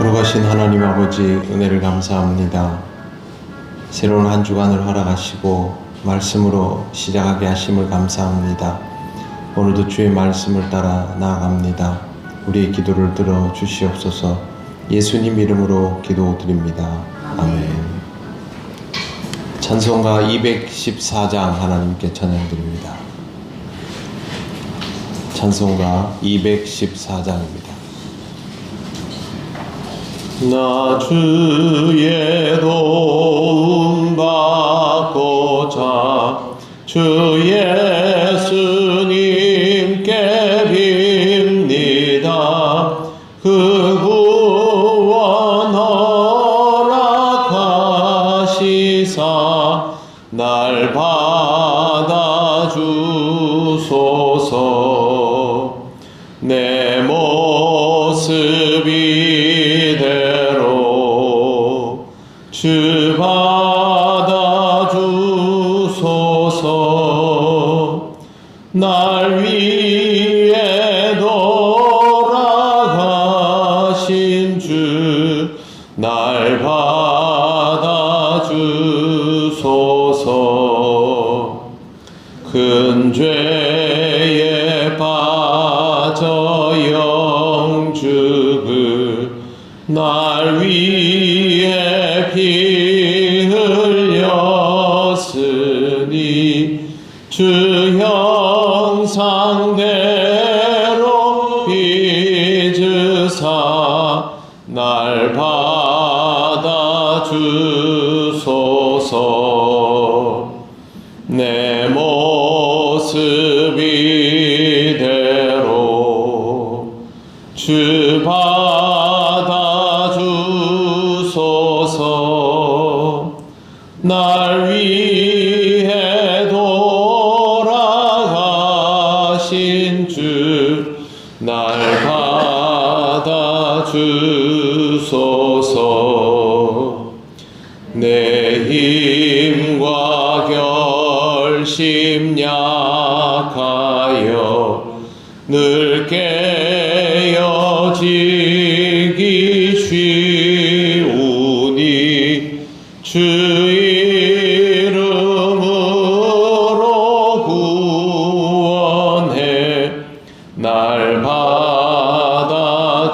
거룩하신 하나님 아버지, 은혜를 감사합니다. 새로운 한 주간을 허락하시고 말씀으로 시작하게 하심을 감사합니다. 오늘도 주의 말씀을 따라 나아갑니다. 우리의 기도를 들어 주시옵소서. 예수님 이름으로 기도드립니다. 아멘. 찬송가 214장 하나님께 찬양드립니다. 찬송가 214장입니다. 나 주의 도움 받고자 주 예수님께 빕니다. 그 구원 허락하시사 날 받아주소서. 내 모습 이대로 주 받아주소서. 날 위해 돌아가신 주 날 받아주소서. 큰 죄에 빠져 영죽을 날 위해 피 흘렸으니 주 형상대로 빚으사 날 받아주소서. 내 모습 이대로 주 받아주소서. 날 위해 돌아가신 주 날 받아주소서. 내 힘과 결심 약하여 늘 깨어지기 쉬우니 주 이름으로 구원해 날 받아주소서.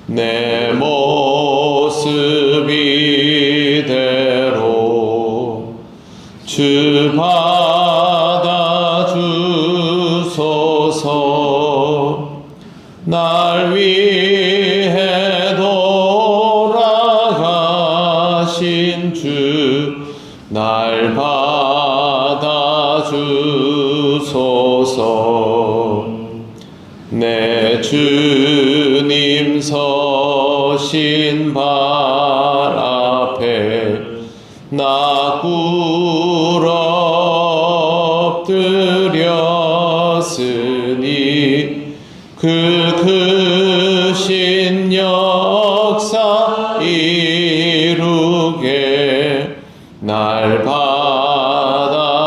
내 모습 이대로 주 받아주소서. 날 위해 돌아가신 주 날 받아주소서. 내 주님 서신 발 앞에 나 꿇어 엎드렸으니 그 크신 역사 이루게 날 받아주소서.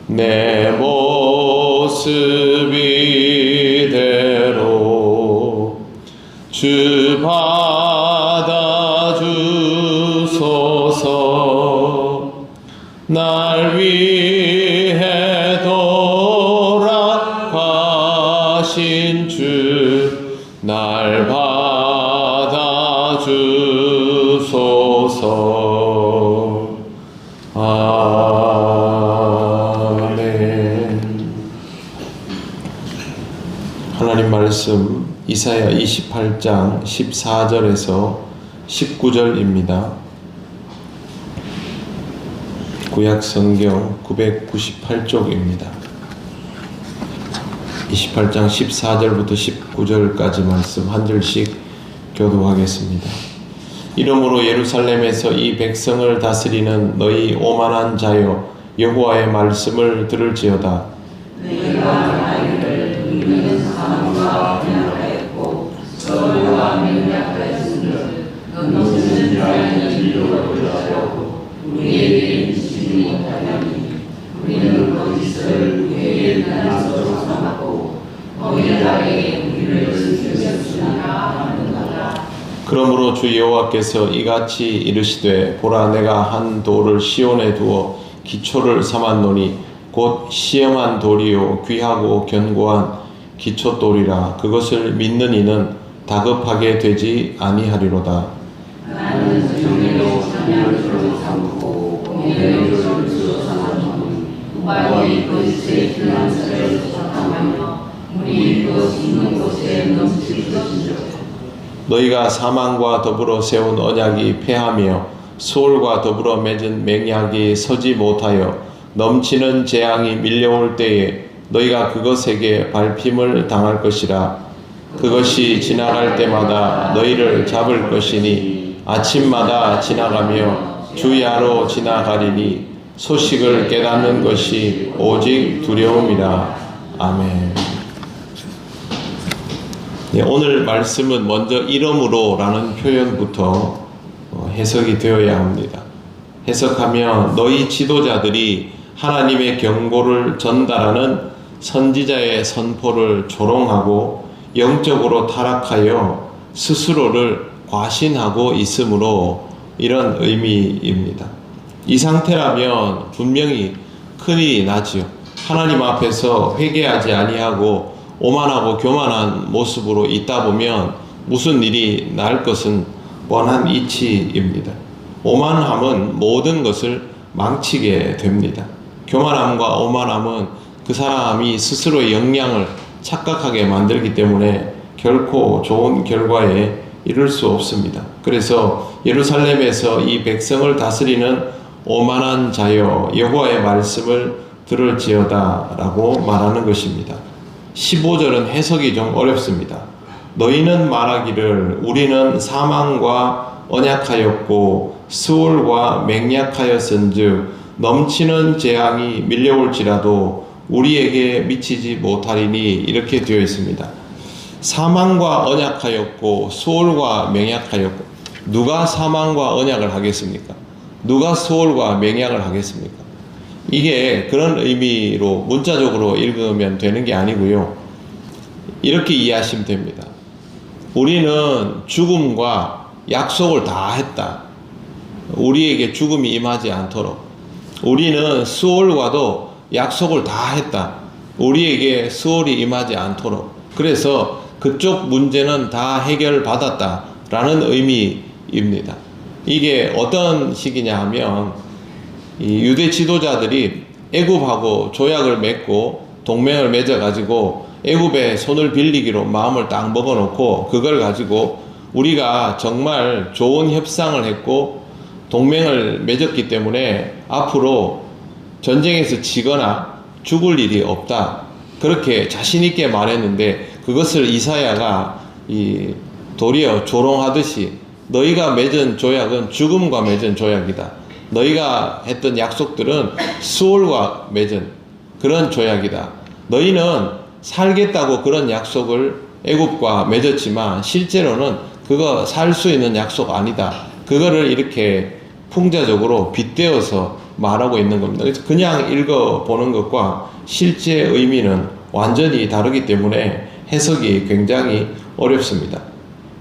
내 모습 이대로 주 받아주소서. 날 위해 돌아가신 주 날 받아주소서. 아멘. 하나님 말씀 이사야 28장 14절에서 19절입니다. 구약 성경 998쪽입니다. 28장 14절부터 19절까지 말씀 한 절씩 교독하겠습니다. 이러므로 예루살렘에서 이 백성을 다스리는 너희 오만한 자여, 여호와의 말씀을 들을지어다. 내가 아이를 이기는 사람과 변화했고 서로와 맹약하였으니 너는 자의 일로 우리에게 인식이 못하니 우리는 거짓을 회개나 삼았고 어린아이에게 우리를 숨겼으나 하는도다. 그러므로 주 여호와께서 이같이 이르시되 보라 내가 한 돌을 시온에 두어 기초를 삼았노니 곧 시험한 돌이요 귀하고 견고한 기초돌이라 그것을 믿는 이는 다급하게 되지 아니하리로다. 나는 정의로 사냥으로 삼고 공의로 전투로 삼았노니 우박이 거짓의 피난처를 소탕하며 물이 그 있는 곳에 넘칠 것이죠. 너희가 사망과 더불어 세운 언약이 패하며 수월과 더불어 맺은 맹약이 서지 못하여 넘치는 재앙이 밀려올 때에 너희가 그것에게 밟힘을 당할 것이라. 그것이 지나갈 때마다 너희를 잡을 것이니 아침마다 지나가며 주야로 지나가리니 소식을 깨닫는 것이 오직 두려움이라. 아멘. 네, 오늘 말씀은 먼저 이러므로 라는 표현부터 해석이 되어야 합니다. 해석하면 너희 지도자들이 하나님의 경고를 전달하는 선지자의 선포를 조롱하고 영적으로 타락하여 스스로를 과신하고 있으므로 이런 의미입니다. 이 상태라면 분명히 큰일이 나지요. 하나님 앞에서 회개하지 아니하고 오만하고 교만한 모습으로 있다 보면 무슨 일이 날 것은 뻔한 이치입니다. 오만함은 모든 것을 망치게 됩니다. 교만함과 오만함은 그 사람이 스스로의 역량을 착각하게 만들기 때문에 결코 좋은 결과에 이를 수 없습니다. 그래서 예루살렘에서 이 백성을 다스리는 오만한 자여 여호와의 말씀을 들을지어다 라고 말하는 것입니다. 15절은 해석이 좀 어렵습니다. 너희는 말하기를 우리는 사망과 언약하였고 수월과 맹약하였은즉 넘치는 재앙이 밀려올지라도 우리에게 미치지 못하리니 이렇게 되어 있습니다. 사망과 언약하였고 수월과 맹약하였고 누가 사망과 언약을 하겠습니까? 누가 수월과 맹약을 하겠습니까? 이게 그런 의미로 문자적으로 읽으면 되는 게 아니고요. 이렇게 이해하시면 됩니다. 우리는 죽음과 약속을 다 했다. 우리에게 죽음이 임하지 않도록. 우리는 수월과도 약속을 다 했다. 우리에게 수월이 임하지 않도록. 그래서 그쪽 문제는 다 해결받았다라는 의미입니다. 이게 어떤 식이냐 하면 이 유대 지도자들이 애굽하고 조약을 맺고 동맹을 맺어가지고 애굽에 손을 빌리기로 마음을 딱 먹어놓고 그걸 가지고 우리가 정말 좋은 협상을 했고 동맹을 맺었기 때문에 앞으로 전쟁에서 지거나 죽을 일이 없다. 그렇게 자신있게 말했는데 그것을 이사야가 도리어 조롱하듯이 너희가 맺은 조약은 죽음과 맺은 조약이다. 너희가 했던 약속들은 수월과 맺은 그런 조약이다. 너희는 살겠다고 그런 약속을 애굽과 맺었지만 실제로는 그거 살 수 있는 약속 아니다. 그거를 이렇게 풍자적으로 빗대어서 말하고 있는 겁니다. 그래서 그냥 읽어보는 것과 실제 의미는 완전히 다르기 때문에 해석이 굉장히 어렵습니다.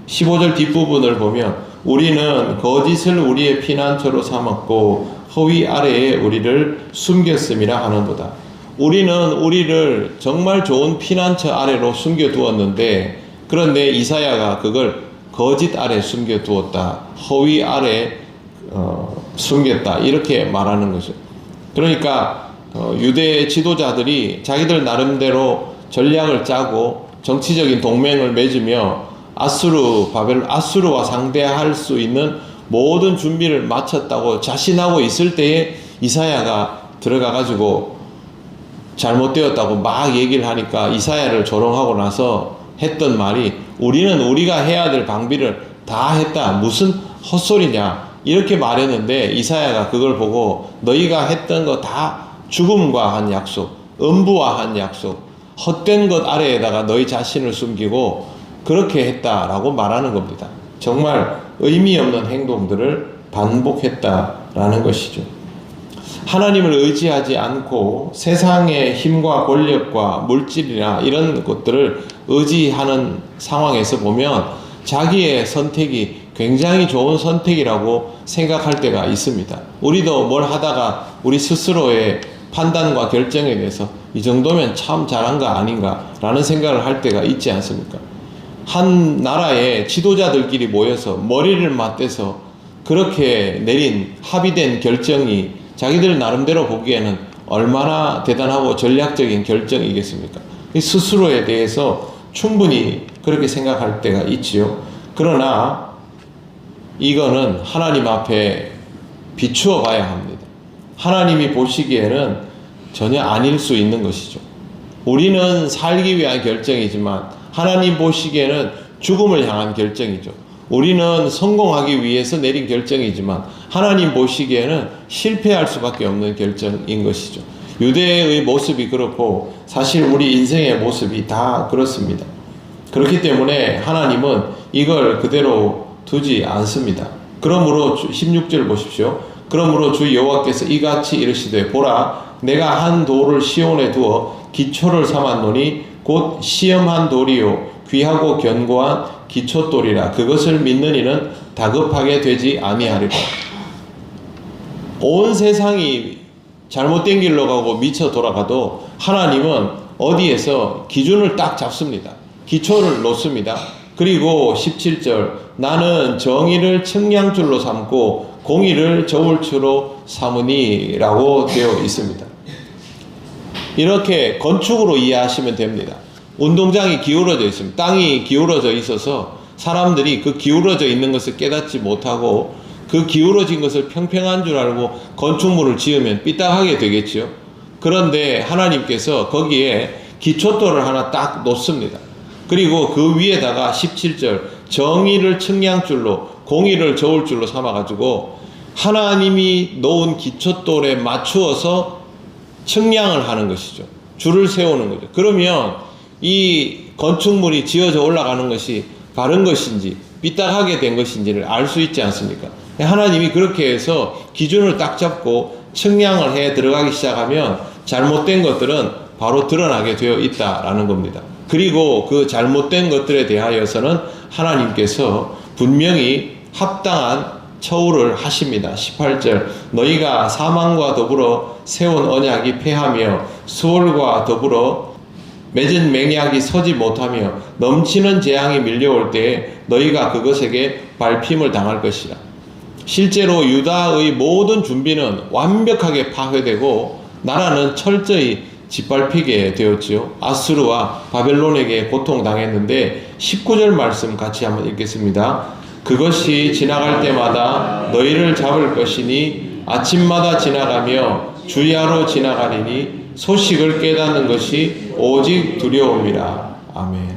15절 뒷부분을 보면 우리는 거짓을 우리의 피난처로 삼았고 허위 아래에 우리를 숨겼음이라 하는도다. 우리는 우리를 정말 좋은 피난처 아래로 숨겨두었는데 그런데 이사야가 그걸 거짓 아래 숨겨두었다. 허위 아래 숨겼다. 이렇게 말하는 거죠. 그러니까 유대 지도자들이 자기들 나름대로 전략을 짜고 정치적인 동맹을 맺으며 아수르와 상대할 수 있는 모든 준비를 마쳤다고 자신하고 있을 때에 이사야가 들어가가지고 잘못되었다고 막 얘기를 하니까 이사야를 조롱하고 나서 했던 말이 우리는 우리가 해야 될 방비를 다 했다. 무슨 헛소리냐. 이렇게 말했는데 이사야가 그걸 보고 너희가 했던 거 다 죽음과 한 약속, 음부와 한 약속, 헛된 것 아래에다가 너희 자신을 숨기고 그렇게 했다라고 말하는 겁니다. 정말 의미 없는 행동들을 반복했다라는 것이죠. 하나님을 의지하지 않고 세상의 힘과 권력과 물질이나 이런 것들을 의지하는 상황에서 보면 자기의 선택이 굉장히 좋은 선택이라고 생각할 때가 있습니다. 우리도 뭘 하다가 우리 스스로의 판단과 결정에 대해서 이 정도면 참 잘한 거 아닌가 라는 생각을 할 때가 있지 않습니까? 한 나라의 지도자들끼리 모여서 머리를 맞대서 그렇게 내린 합의된 결정이 자기들 나름대로 보기에는 얼마나 대단하고 전략적인 결정이겠습니까? 스스로에 대해서 충분히 그렇게 생각할 때가 있지요. 그러나 이거는 하나님 앞에 비추어 봐야 합니다. 하나님이 보시기에는 전혀 아닐 수 있는 것이죠. 우리는 살기 위한 결정이지만 하나님 보시기에는 죽음을 향한 결정이죠. 우리는 성공하기 위해서 내린 결정이지만 하나님 보시기에는 실패할 수밖에 없는 결정인 것이죠. 유대의 모습이 그렇고 사실 우리 인생의 모습이 다 그렇습니다. 그렇기 때문에 하나님은 이걸 그대로 두지 않습니다. 그러므로 16절 보십시오. 그러므로 주 여호와께서 이같이 이르시되 보라 내가 한 돌을 시온에 두어 기초를 삼았노니 곧 시험한 돌이요 귀하고 견고한 기초돌이라 그것을 믿는 이는 다급하게 되지 아니하리라. 온 세상이 잘못된 길로 가고 미쳐 돌아가도 하나님은 어디에서 기준을 딱 잡습니다. 기초를 놓습니다. 그리고 17절 나는 정의를 측량줄로 삼고 공의를 저울추로 삼으니 라고 되어 있습니다. 이렇게 건축으로 이해하시면 됩니다. 운동장이 기울어져 있습니다. 땅이 기울어져 있어서 사람들이 그 기울어져 있는 것을 깨닫지 못하고 그 기울어진 것을 평평한 줄 알고 건축물을 지으면 삐딱하게 되겠죠. 그런데 하나님께서 거기에 기초돌을 하나 딱 놓습니다. 그리고 그 위에다가 17절 정의를 측량줄로 공의를 저울줄로 삼아가지고 하나님이 놓은 기초돌에 맞추어서 측량을 하는 것이죠. 줄을 세우는 거죠. 그러면 이 건축물이 지어져 올라가는 것이 바른 것인지 삐딱하게 된 것인지를 알 수 있지 않습니까? 하나님이 그렇게 해서 기준을 딱 잡고 측량을 해 들어가기 시작하면 잘못된 것들은 바로 드러나게 되어 있다라는 겁니다. 그리고 그 잘못된 것들에 대하여서는 하나님께서 분명히 합당한 처우를 하십니다. 18절 너희가 사망과 더불어 세운 언약이 패하며 수월과 더불어 맺은 맹약이 서지 못하며 넘치는 재앙이 밀려올 때에 너희가 그것에게 밟힘을 당할 것이라. 실제로 유다의 모든 준비는 완벽하게 파괴되고 나라는 철저히 짓밟히게 되었지요. 아수르와 바벨론에게 고통당했는데 19절 말씀 같이 한번 읽겠습니다. 그것이 지나갈 때마다 너희를 잡을 것이니 아침마다 지나가며 주야로 지나가리니 소식을 깨닫는 것이 오직 두려움이라. 아멘.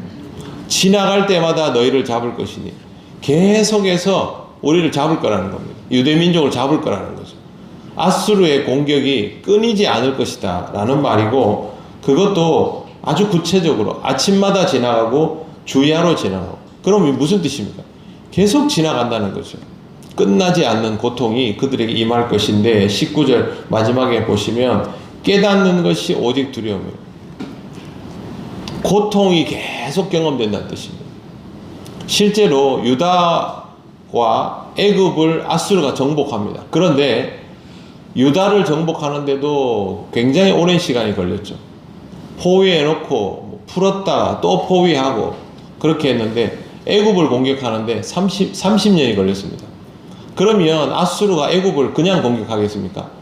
지나갈 때마다 너희를 잡을 것이니 계속해서 우리를 잡을 거라는 겁니다. 유대민족을 잡을 거라는 거죠. 아수르의 공격이 끊이지 않을 것이다 라는 말이고 그것도 아주 구체적으로 아침마다 지나가고 주야로 지나가고 그럼 무슨 뜻입니까? 계속 지나간다는 거죠. 끝나지 않는 고통이 그들에게 임할 것인데 19절 마지막에 보시면 깨닫는 것이 오직 두려움이에요. 고통이 계속 경험된다는 뜻입니다. 실제로 유다와 애굽을 아수르가 정복합니다. 그런데 유다를 정복하는데도 굉장히 오랜 시간이 걸렸죠. 포위해놓고 풀었다가 또 포위하고 그렇게 했는데 애굽을 공격하는데 30년이 걸렸습니다. 그러면 아수르가 애굽을 그냥 공격하겠습니까?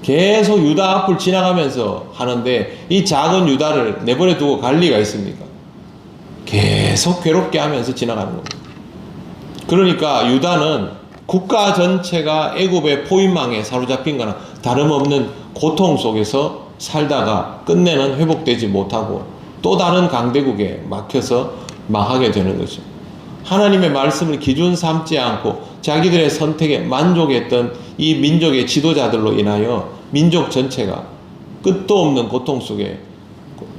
계속 유다 앞을 지나가면서 하는데 이 작은 유다를 내버려 두고 갈 리가 있습니까? 계속 괴롭게 하면서 지나가는 겁니다. 그러니까 유다는 국가 전체가 애굽의 포위망에 사로잡힌 거나 다름없는 고통 속에서 살다가 끝내는 회복되지 못하고 또 다른 강대국에 막혀서 망하게 되는 거죠. 하나님의 말씀을 기준 삼지 않고 자기들의 선택에 만족했던 이 민족의 지도자들로 인하여 민족 전체가 끝도 없는 고통 속에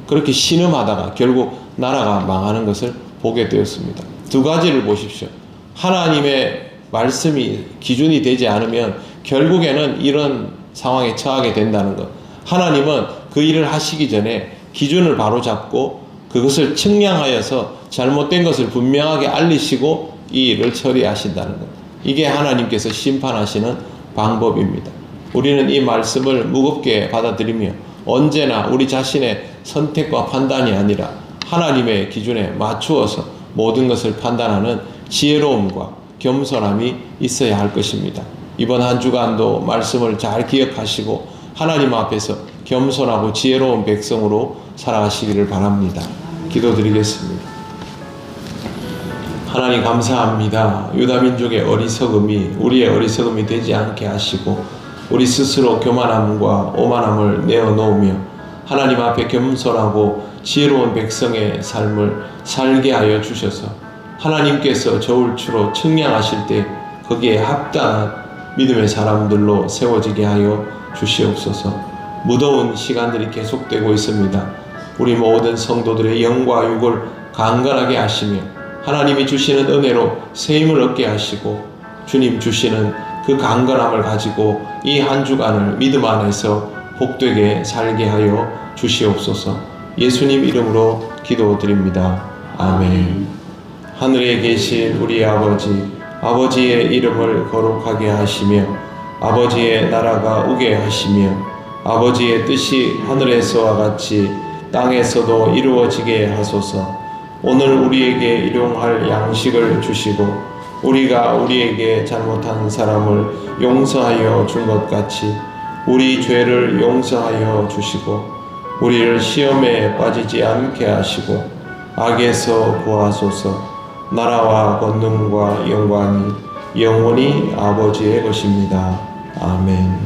그렇게 신음하다가 결국 나라가 망하는 것을 보게 되었습니다. 두 가지를 보십시오. 하나님의 말씀이 기준이 되지 않으면 결국에는 이런 상황에 처하게 된다는 것. 하나님은 그 일을 하시기 전에 기준을 바로잡고 그것을 측량하여서 잘못된 것을 분명하게 알리시고 이 일을 처리하신다는 것. 이게 하나님께서 심판하시는 방법입니다. 우리는 이 말씀을 무겁게 받아들이며 언제나 우리 자신의 선택과 판단이 아니라 하나님의 기준에 맞추어서 모든 것을 판단하는 지혜로움과 겸손함이 있어야 할 것입니다. 이번 한 주간도 말씀을 잘 기억하시고 하나님 앞에서 겸손하고 지혜로운 백성으로 살아가시기를 바랍니다. 기도드리겠습니다. 하나님 감사합니다. 유다민족의 어리석음이 우리의 어리석음이 되지 않게 하시고 우리 스스로 교만함과 오만함을 내어놓으며 하나님 앞에 겸손하고 지혜로운 백성의 삶을 살게 하여 주셔서 하나님께서 저울추로 측량하실 때 거기에 합당한 믿음의 사람들로 세워지게 하여 주시옵소서. 무더운 시간들이 계속되고 있습니다. 우리 모든 성도들의 영과 육을 강건하게 하시며 하나님이 주시는 은혜로 세임을 얻게 하시고 주님 주시는 그 강건함을 가지고 이 한 주간을 믿음 안에서 복되게 살게 하여 주시옵소서. 예수님 이름으로 기도드립니다. 아멘. 하늘에 계신 우리 아버지, 아버지의 이름을 거룩하게 하시며 아버지의 나라가 오게 하시며 아버지의 뜻이 하늘에서와 같이 땅에서도 이루어지게 하소서. 오늘 우리에게 일용할 양식을 주시고 우리가 우리에게 잘못한 사람을 용서하여 준 것 같이 우리 죄를 용서하여 주시고 우리를 시험에 빠지지 않게 하시고 악에서 구하소서. 나라와 권능과 영광이 영원히 아버지의 것입니다. 아멘.